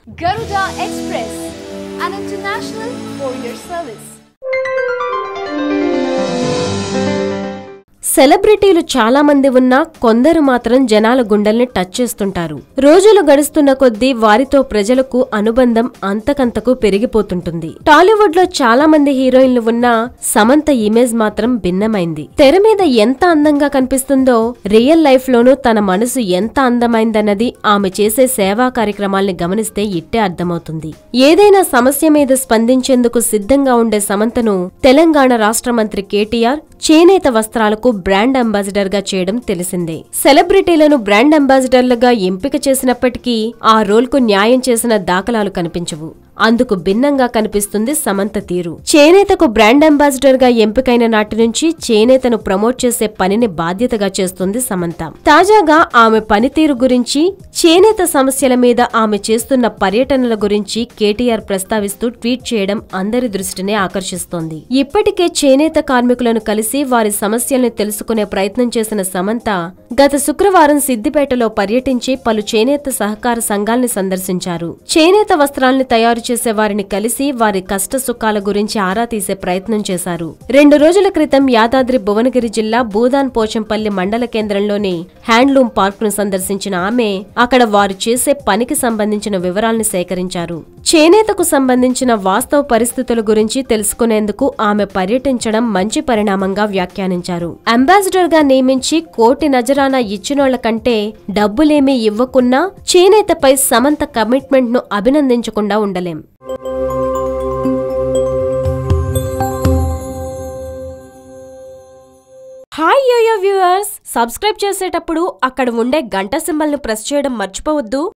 Garuda Express, an international courier service. సెలబ్రిటీలు చాలా మంది ఉన్నా కొందరు మాత్రం జనాల గుండెల్ని టచ్ చేస్తుంటారు. రోజులు గడుస్తున్న కొద్దీ వారితో ప్రజలకు అనుబంధం అంతకంతకు పెరిగిపోతుంటుంది. టాలీవుడ్ లో చాలా మంది హీరోయిన్లు ఉన్నా సమంత ఇమేజ్ మాత్రం భిన్నమైంది. తెర మీద ఎంత అందంగా కనిపిస్తుందో రియల్ లైఫ్ లోనూ తన మనసు ఎంత అందమైందన్నది ఆమె చేసే సేవా కార్యక్రమాల్ని గమనిస్తే ఇట్టే అర్థమవుతుంది. ఏదైనా సమస్య మీద స్పందించేందుకు సిద్ధంగా ఉండే సమంతను తెలంగాణ రాష్ట్ర మంత్రి కేటీఆర్ చేనేత వస్త్రాలకు బ్రాండ్ అంబాసిడర్ గా చేయడం తెలిసిందే. సెలబ్రిటీలను బ్రాండ్ అంబాసిడర్లుగా ఎంపిక చేసినప్పటికీ ఆ రోల్ కు న్యాయం చేసిన దాఖలాలు కనిపించవు. అందుకు భిన్నంగా కనిపిస్తుంది సమంత తీరు. చేనేతకు బ్రాండ్ అంబాసిడర్ గా ఎంపికైన నాటి నుంచి చేనేతను ప్రమోట్ చేసే పనిని బాధ్యతగా చేస్తుంది సమంత. తాజాగా ఆమె పనితీరు గురించి, చేనేత సమస్యల మీద ఆమె చేస్తున్న పర్యటనల గురించి కేటీఆర్ ప్రస్తావిస్తూ ట్వీట్ చేయడం అందరి దృష్టిని ఆకర్షిస్తోంది. ఇప్పటికే చేనేత కార్మికులను కలిసి వారి సమస్యల్ని తెలుసుకునే ప్రయత్నం చేసిన సమంత గత శుక్రవారం సిద్దిపేటలో పర్యటించి పలు చేనేత సహకార సంఘాల్ని సందర్శించారు. చేనేత వస్త్రాల్ని తయారు చేసే వారిని కలిసి వారి కష్ట సుఖాల గురించి ఆరా తీసే ప్రయత్నం చేశారు. 2 రోజుల క్రితం యాదాద్రి భువనగిరి జిల్లా భూదాన్ పోచంపల్లి మండల కేంద్రంలోని హ్యాండ్లూమ్ పార్క్ ను సందర్శించిన ఆమె అక్కడ వారు చేసే పనికి సంబంధించిన వివరాల్ని సేకరించారు. చేనేతకు సంబంధించిన వాస్తవ పరిస్థితుల గురించి తెలుసుకునేందుకు ఆమె పర్యటించడం మంచి పరిణామంగా వ్యాఖ్యానించారు. అంబాసిడర్ గా నియమించి కోటి నజరానా ఇచ్చినోళ్ల కంటే డబ్బులేమీ ఇవ్వకున్నా చేనేతపై సమంత కమిట్మెంట్ ను అభినందించకుండా ఉండలేం. హాయ్ యోయో వ్యూవర్స్, సబ్స్క్రైబ్ చేసేటప్పుడు అక్కడ ఉండే గంట సింబల్ ను ప్రెస్ చేయడం మర్చిపోవద్దు.